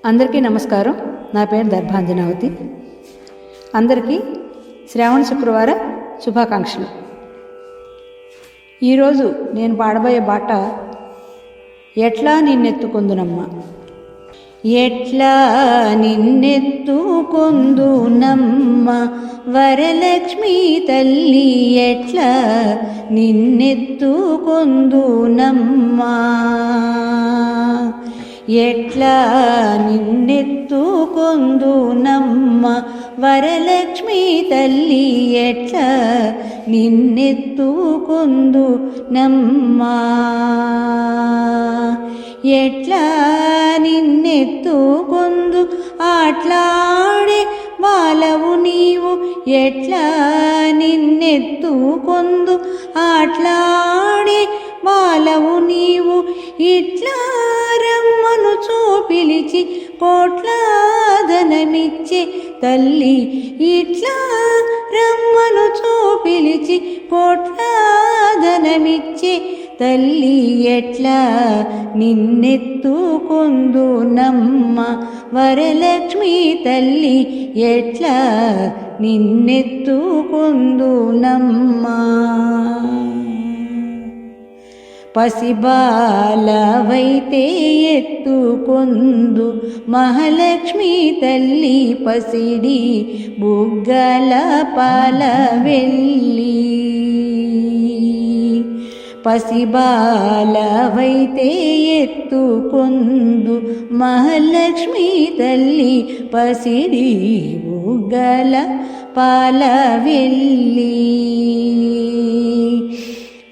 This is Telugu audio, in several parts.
అందరికీ నమస్కారం. నా పేరు దర్భాంజనావతి. అందరికీ శ్రావణ శుక్రవార శుభాకాంక్షలు. ఈరోజు నేను పాడబోయే పాట ఎట్లా నిన్నెత్తుకొందునమ్మ. ఎట్లా నిన్నెత్తుకొందునమ్మ వరలక్ష్మి తల్లి, ఎట్లా నిన్నెత్తుకొందునమ్మ. ఎట్లా నిన్నెత్తుకొందునమ్మ వరలక్ష్మి తల్లి, ఎట్లా నిన్నెత్తుకొందునమ్మ. ఎట్లా నిన్నెత్తుకొందు ఆట్లాడే బాలవు నీవు, ఎట్లా నిన్నెత్తుకొందు ఆట్లాడే బాలవు నీవు. ఇట్లా రమ్మను పిలిచి కోట్లాదనమిచ్చే తల్లి, ఇట్లా రమ్మను పిలిచి కోట్లాదనమిచ్చే తల్లి, ఎట్లా నిన్నెత్తుకొందునమ్మ వరలక్ష్మి తల్లి, ఎట్లా నిన్నెత్తుకొందునమ్మ. పసిబాలవైతే ఎత్తుకొందు మహాలక్ష్మి తల్లి, పసిడి బుగ్గల పాలవెల్లి. పసిబాలవైతే ఎత్తుకొందు మహాలక్ష్మి తల్లి, పసిడి బుగ్గల పాలవెల్లి.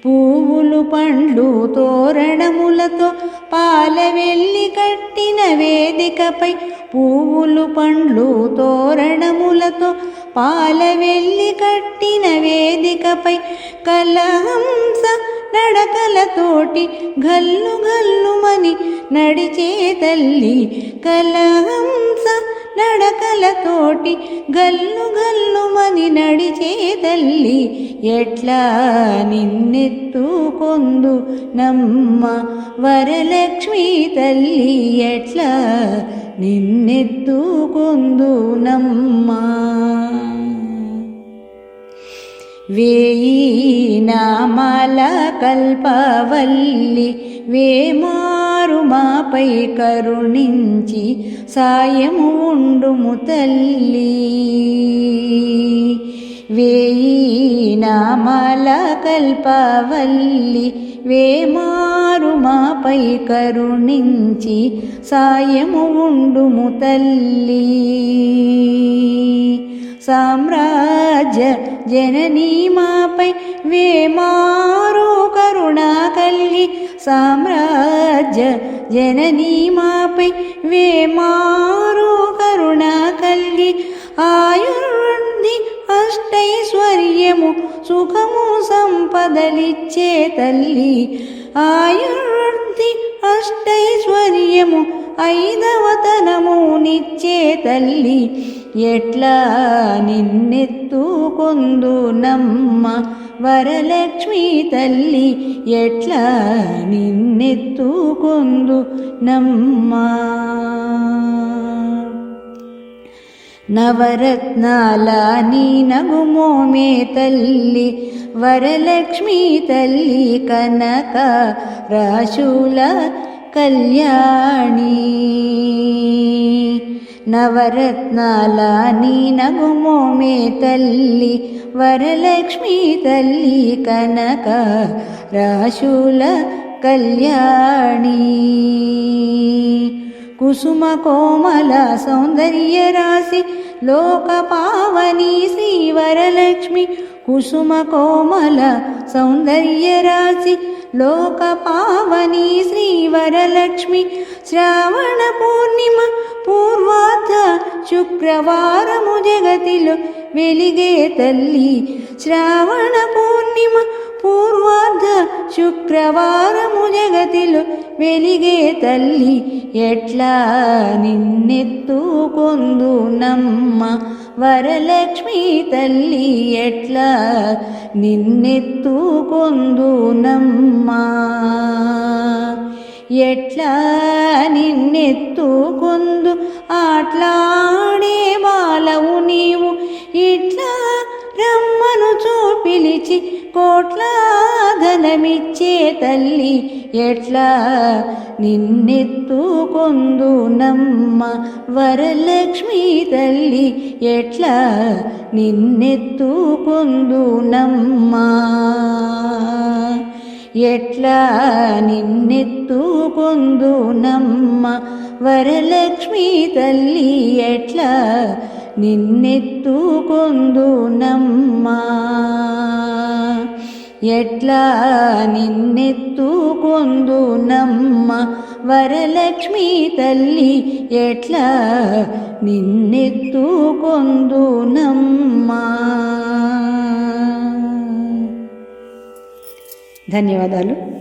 పువ్వులు పండ్లు తోరణములతో పాలవెల్లి కట్టిన వేదికపై, పువ్వులు పండ్లు తోరణములతో పాలవెల్లి కట్టిన వేదికపై, కలహంస నడకలతోటి గల్లు గల్లుమని నడిచే తల్లి, కలహంస నడకలతోటి గల్లు గల్లుమని నడిచే తల్లి, ఎట్లా నిన్నెత్తుకొందునమ్మ వరలక్ష్మి తల్లి, ఎట్లా నిన్నెత్తుకొందునమ్మ. వేయి నామాల కల్పవల్లి, వేమారు మాపై కరుణించి సాయము ఉండుము తల్లి. వేయి నామాల కల్పవల్లి, వేమారు మాపై కరుణించి సాయము ఉండుము తల్లి. సామ్రాజ్య జననీ మాపై వేమారు కరుణా కల్గి, సామ్రాజ్య జననీ మాపై వేమారు కరుణా కల్గి. ఆయుర్వృద్ధి అష్టైశ్వర్యము సుఖము సంపదలిచ్చే తల్లి, ఆయుర్వృద్ధి అష్టైశ్వర్యము ఐదవతనము నిచ్చే తల్లి, ఎట్లా నిన్నెత్తుకొందునమ్మ వరలక్ష్మి తల్లి, ఎట్లా నిన్నెత్తుకొందునమ్మ. నవరత్నాల నీ నగుమోమే తల్లి, వరలక్ష్మి తల్లి, కనక రాశుల కళ్యాణి. నవరత్నాల నీ నగుమోమే తల్లి, వరలక్ష్మి తల్లి, కనక రాశుల కళ్యాణి. కుసుమ కోమల సౌందర్య రాశి లోక పావని శ్రీ వరలక్ష్మి, కుసుమ కోమల సౌందర్య రాశి లోక పావని శ్రీ వరలక్ష్మి. శ్రావణ పూర్ణిమ పూర్వార్ధ శుక్రవారము జగతిలో వెలిగే తల్లి, శ్రావణ పూర్ణిమ పూర్వార్ధ శుక్రవారము జగతిలో వెలిగే తల్లి, ఎట్లా నిన్నెత్తుకొందునమ్మ వరలక్ష్మి తల్లి, ఎట్లా నిన్నెత్తుకొందునమ్మ. ఎట్లా నిన్నెత్తుకొందు ఆట్లాడే బాలవు నీవు ఇట్లా రమ్మను పిలిచి కోట్ల ధనమిచ్చే తల్లి ఎట్లా నిన్నెత్తుకొందు నమ్మ వరలక్ష్మీ తల్లి ఎట్లా నిన్నెత్తుకొందు నమ్మ ఎట్లా నిన్నెత్తుకొందు నమ్మ వరలక్ష్మీ తల్లి ఎట్లా నిన్నెత్తుకొందు నమ్మ ఎట్లా నిన్నెత్తుకొందు నమ్మ వరలక్ష్మీ తల్లి ఎట్లా నిన్నెత్తుకొందు నమ్మ. ధన్యవాదాలు.